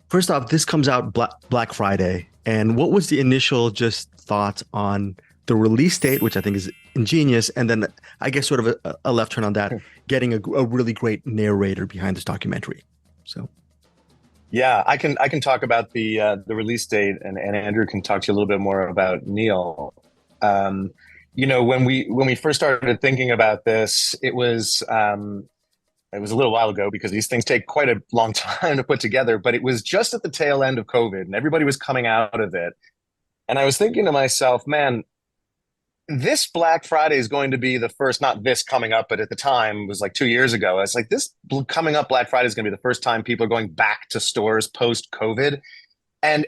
First off, this comes out Black Friday. And what was the initial just thoughts on the release date, which I think is ingenious, and then I guess sort of a left turn on that, getting a really great narrator behind this documentary. So Yeah, I can talk about the release date, and Andrew can talk to you a little bit more about Neil. Um, when we first started thinking about this, it was a little while ago because these things take quite a long time to put together, but it was just at the tail end of COVID and everybody was coming out of it. And I was thinking to myself, man, this Black Friday is going to be the first, not this coming up, but at the time it was like 2 years ago. It's like this coming up Black Friday is going to be the first time people are going back to stores post COVID. And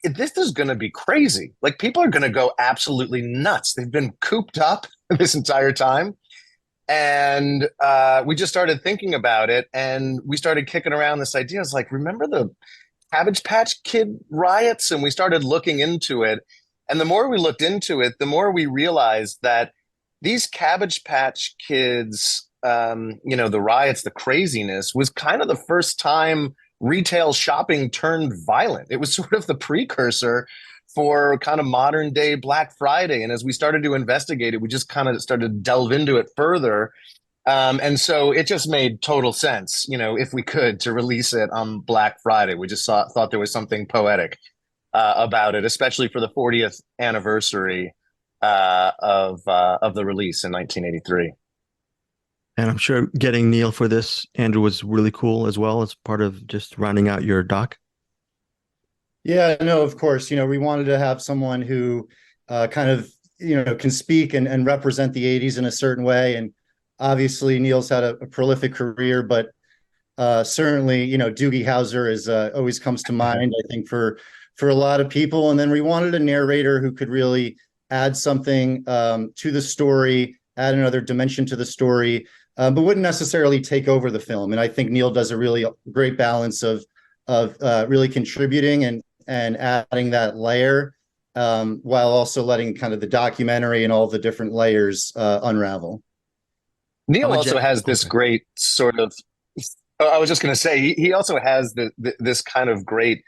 this is going to be crazy. Like people are going to go absolutely nuts. They've been cooped up this entire time. And we just started thinking about it and we started kicking around this idea. It's like, remember the Cabbage Patch Kid riots? And we started looking into it. And the more we looked into it, the more we realized that these Cabbage Patch Kids, the riots, the craziness was kind of the first time retail shopping turned violent. It was sort of the precursor for kind of modern day Black Friday. And as we started to investigate it, we just kind of started to delve into it further. And so it just made total sense, if we could, to release it on Black Friday. We just thought there was something poetic about it, especially for the 40th anniversary of the release in 1983. and I'm sure getting Neil for this, Andrew, was really cool as well as part of just rounding out your doc. Yeah, no, of course. We wanted to have someone who kind of, can speak and represent the 80s in a certain way. And obviously, Neil's had a prolific career, but certainly, Doogie Howser is always comes to mind, I think, for a lot of people. And then we wanted a narrator who could really add something to the story, add another dimension to the story, but wouldn't necessarily take over the film. And I think Neil does a really great balance of really contributing and adding that layer, while also letting kind of the documentary and all the different layers unravel. Neil also has this great sort of, I was just going to say, he also has this kind of great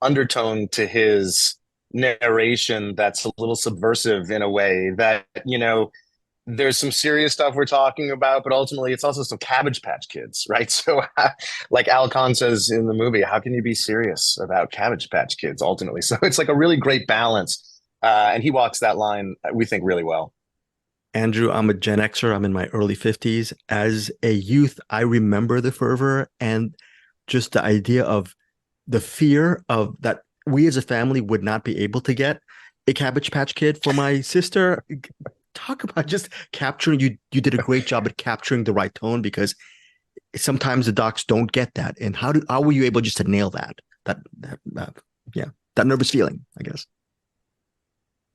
undertone to his narration that's a little subversive in a way that, there's some serious stuff we're talking about, but ultimately it's also some Cabbage Patch Kids, right? So, like Al Kahn says in the movie, how can you be serious about Cabbage Patch Kids ultimately? So it's like a really great balance. And he walks that line, we think, really well. Andrew, I'm a Gen Xer. I'm in my early 50s. As a youth, I remember the fervor and just the idea of the fear of that we as a family would not be able to get a Cabbage Patch Kid for my sister. Talk about just capturing. You did a great job at capturing the right tone, because sometimes the docs don't get that. And how were you able just to nail that nervous feeling, I guess?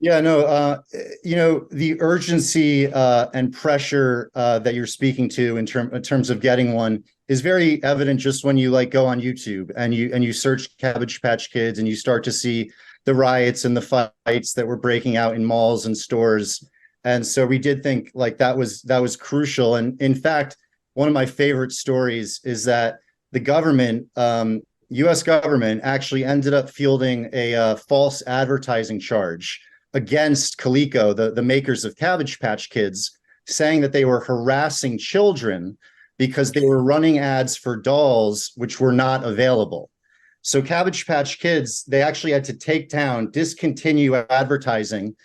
Yeah, no, the urgency and pressure that you're speaking to in terms of getting one is very evident just when you go on YouTube and you search Cabbage Patch Kids and you start to see the riots and the fights that were breaking out in malls and stores. And so we did think that was crucial. And in fact, one of my favorite stories is that the government, U.S. government, actually ended up fielding a false advertising charge against Coleco, the makers of Cabbage Patch Kids, saying that they were harassing children because they were running ads for dolls which were not available. So Cabbage Patch Kids, they actually had to discontinue advertising,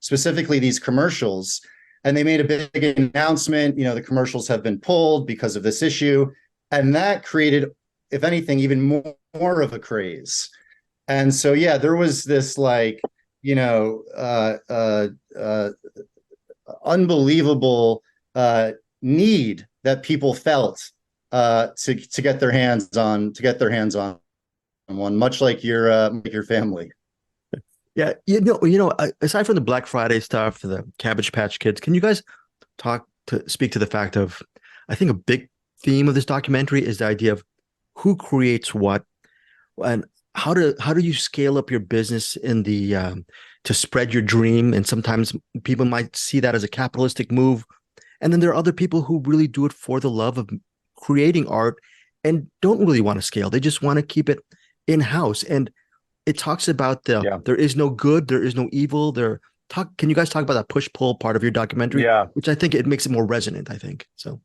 specifically these commercials. And they made a big announcement, the commercials have been pulled because of this issue. And that created, if anything, even more of a craze. And so, yeah, there was this unbelievable need that people felt to get their hands on one, much like your family. Yeah, aside from the Black Friday stuff, the Cabbage Patch Kids, can you guys speak to the fact of, I think a big theme of this documentary is the idea of who creates what, and how do you scale up your business in the to spread your dream? And sometimes people might see that as a capitalistic move, and then there are other people who really do it for the love of creating art and don't really want to scale. They just want to keep it in-house. And it talks about Yeah. there is no good, there is no evil. Can you guys talk about that push-pull part of your documentary? Yeah. Which I think it makes it more resonant, I think. So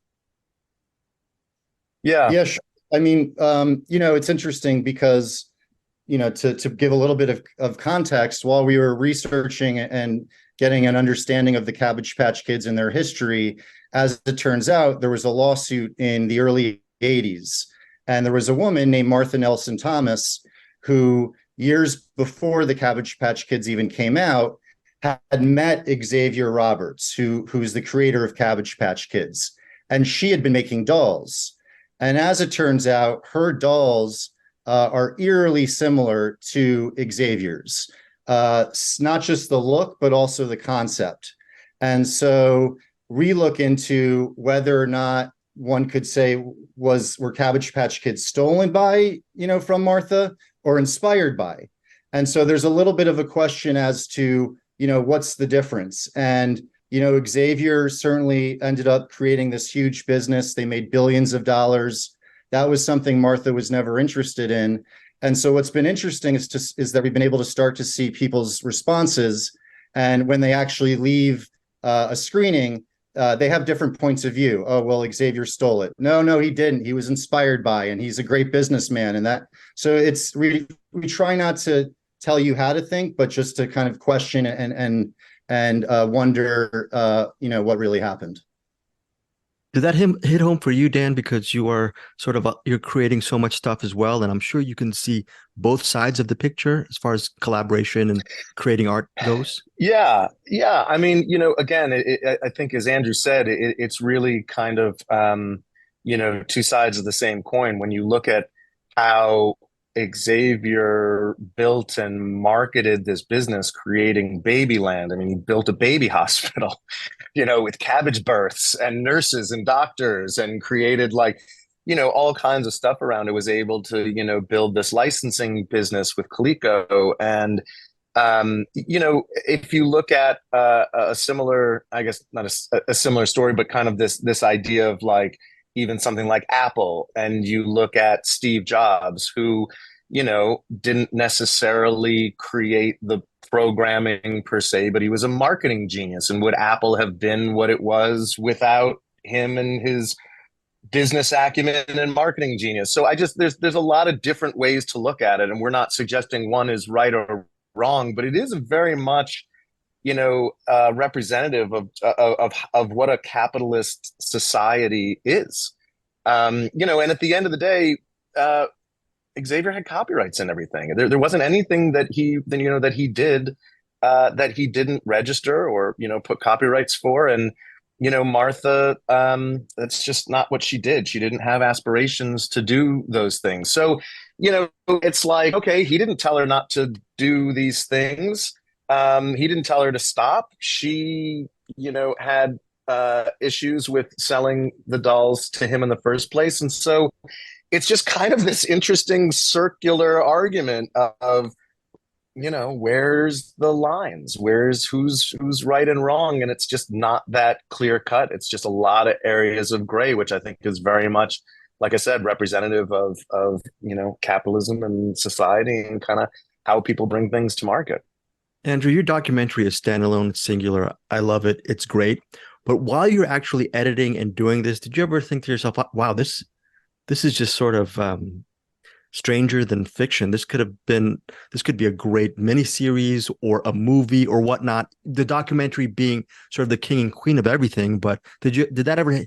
Yeah. Yeah, sure. I mean, it's interesting because, to give a little bit of context, while we were researching and getting an understanding of the Cabbage Patch Kids and their history, as it turns out, there was a lawsuit in the early 80s. And there was a woman named Martha Nelson Thomas who, years before the Cabbage Patch Kids even came out, had met Xavier Roberts, who's the creator of Cabbage Patch Kids. And she had been making dolls. And as it turns out, her dolls are eerily similar to Xavier's, not just the look, but also the concept. And so we look into whether or not one could say were Cabbage Patch Kids stolen by, from Martha or inspired by. And so there's a little bit of a question as to, what's the difference? And Xavier certainly ended up creating this huge business. They made billions of dollars. That was something Martha was never interested in. And so what's been interesting is that we've been able to start to see people's responses. And when they actually leave a screening, they have different points of view. Oh, well, Xavier stole it. No, he didn't. He was inspired by, and he's a great businessman. So it's really, we try not to tell you how to think, but just to kind of question and wonder, what really happened. did that hit home for you, Dan? Because you are you're creating so much stuff as well, and I'm sure you can see both sides of the picture as far as collaboration and creating art goes. Yeah. I mean, again, I think as Andrew said, it's really kind of, two sides of the same coin. When you look at how Xavier built and marketed this business, creating Babyland. I mean, he built a baby hospital, with cabbage births and nurses and doctors, and created all kinds of stuff around it. Was able to, build this licensing business with Coleco. And, if you look at a similar, I guess not a similar story, but kind of this idea of even something like Apple, and you look at Steve Jobs, who, didn't necessarily create the programming per se, but he was a marketing genius. And would Apple have been what it was without him and his business acumen and marketing genius? So there's a lot of different ways to look at it, and we're not suggesting one is right or wrong, but it is very much representative of what a capitalist society is. And at the end of the day, Xavier had copyrights and everything. There wasn't anything that he did that he didn't register or put copyrights for. And Martha, that's just not what she did. She didn't have aspirations to do those things. So it's like, okay, he didn't tell her not to do these things. He didn't tell her to stop. She, had issues with selling the dolls to him in the first place. And so it's just kind of this interesting circular argument of, where's the lines? Who's right and wrong? And it's just not that clear cut. It's just a lot of areas of gray, which I think is very much, like I said, representative of capitalism and society and kind of how people bring things to market. Andrew, your documentary is standalone, it's singular. I love it. It's great. But while you're actually editing and doing this, did you ever think to yourself, wow, this is just sort of stranger than fiction. This could be a great miniseries or a movie or whatnot. The documentary being sort of the king and queen of everything. But did that ever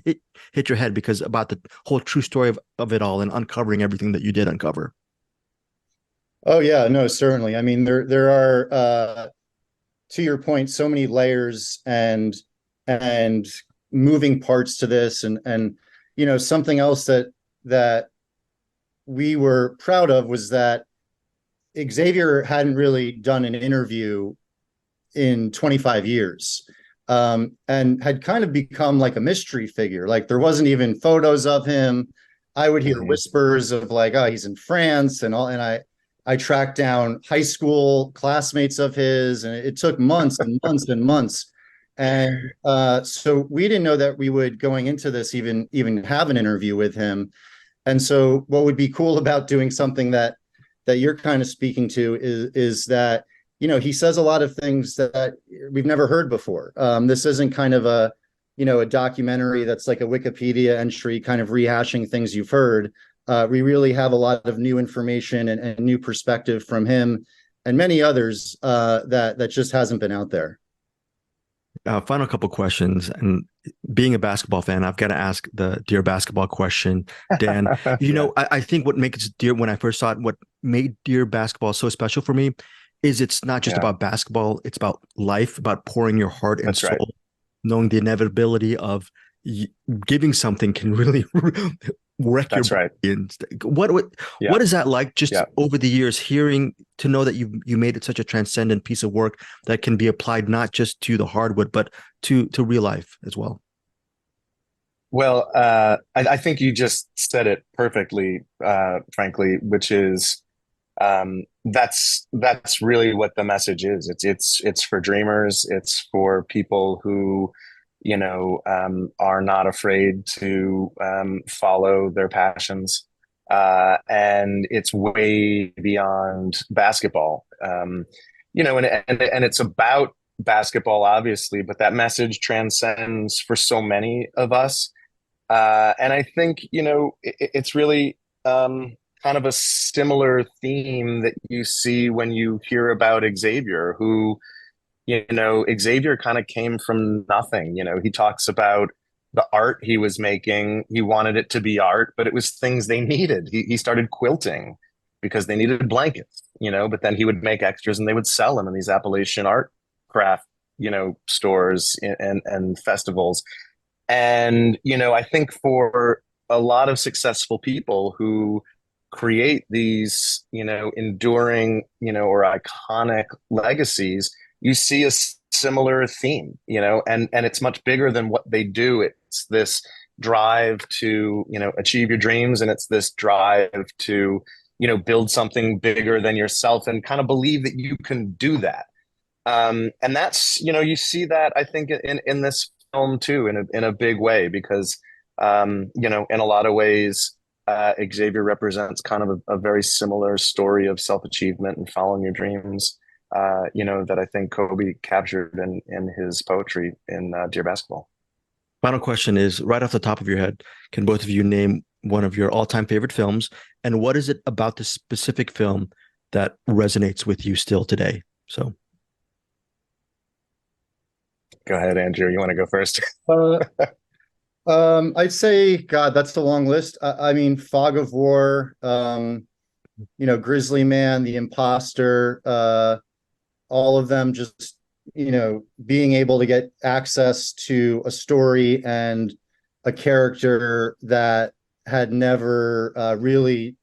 hit your head because about the whole true story of it all and uncovering everything that you did uncover? Oh yeah, no, certainly. I mean, there are to your point, so many layers and moving parts to this, and something else that we were proud of was that Xavier hadn't really done an interview in 25 years, and had kind of become like a mystery figure. Like there wasn't even photos of him. I would hear whispers of oh, he's in France and all, and I tracked down high school classmates of his, and it took months and months and months. And so we didn't know that we would, going into this, even have an interview with him. And so what would be cool about doing something that you're kind of speaking to is that, he says a lot of things that we've never heard before. This isn't kind of a documentary that's like a Wikipedia entry kind of rehashing things you've heard. We really have a lot of new information and new perspective from him and many others that just hasn't been out there. Final couple questions. And being a basketball fan, I've got to ask the Dear Basketball question, Dan. Yeah. I think what makes Dear, when I first saw it, what made Dear Basketball so special for me is it's not just Yeah. about basketball, it's about life, about pouring your heart and That's soul, right. knowing the inevitability of giving something can really wreck your That's right. brain. What Yeah. is that like just Yeah. over the years, hearing to know that you made it such a transcendent piece of work that can be applied not just to the hardwood, but to real life as well? Well, I think you just said it perfectly, frankly, which is that's really what the message is. It's for dreamers. It's for people who, are not afraid to follow their passions. And it's way beyond basketball. And it's about basketball, obviously, but that message transcends for so many of us. And I think, it's really kind of a similar theme that you see when you hear about Xavier, who, Xavier kind of came from nothing. He talks about the art he was making. He wanted it to be art, but it was things they needed. He started quilting because they needed blankets, but then he would make extras and they would sell them in these Appalachian art craft, stores and festivals. And, I think for a lot of successful people who create these, enduring, or iconic legacies, you see a similar theme, and it's much bigger than what they do. It's this drive to, achieve your dreams, and it's this drive to, build something bigger than yourself and kind of believe that you can do that. And that's, you see that, I think, in this film too, in a big way, because, in a lot of ways, Xavier represents kind of a very similar story of self-achievement and following your dreams, that I think Kobe captured in his poetry in Dear Basketball. Final question is, right off the top of your head, can both of you name one of your all-time favorite films? And what is it about this specific film that resonates with you still today? So go ahead, Andrew. You want to go first? I'd say, God, that's the long list. I mean, Fog of War, Grizzly Man, The Imposter, all of them just, being able to get access to a story and a character that had never really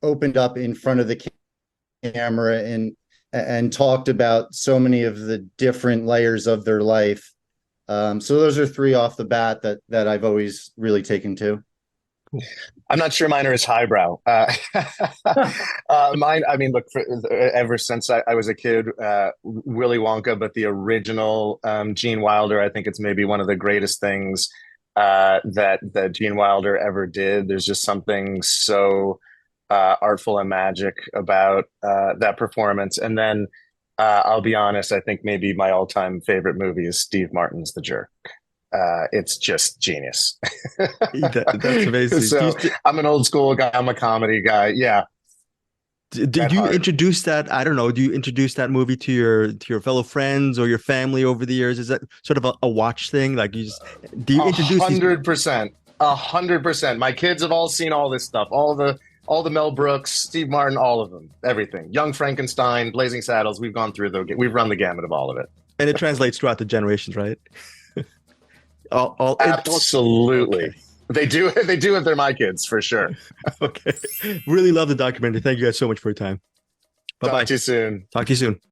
opened up in front of the camera and talked about so many of the different layers of their life. So those are three off the bat that I've always really taken to. I'm not sure mine are as highbrow. Mine, I mean, look, ever since I was a kid, Willy Wonka, but the original Gene Wilder, I think it's maybe one of the greatest things that Gene Wilder ever did. There's just something so artful and magic about that performance. And then I'll be honest, I think maybe my all-time favorite movie is Steve Martin's The Jerk. It's just genius. that's amazing. So I'm an old school guy. I'm a comedy guy. Yeah. Did you introduce that? I don't know. Do you introduce that movie to your fellow friends or your family over the years? Is that sort of a watch thing? Like you just do you introduce 100%, 100%. My kids have all seen all this stuff. All the Mel Brooks, Steve Martin, all of them, everything. Young Frankenstein, Blazing Saddles. We've gone through we've run the gamut of all of it. And it translates throughout the generations, right? Absolutely. Okay. They do if they're my kids, for sure. Okay. Really love the documentary. Thank you guys so much for your time. Bye-bye. Talk to you soon. Talk to you soon.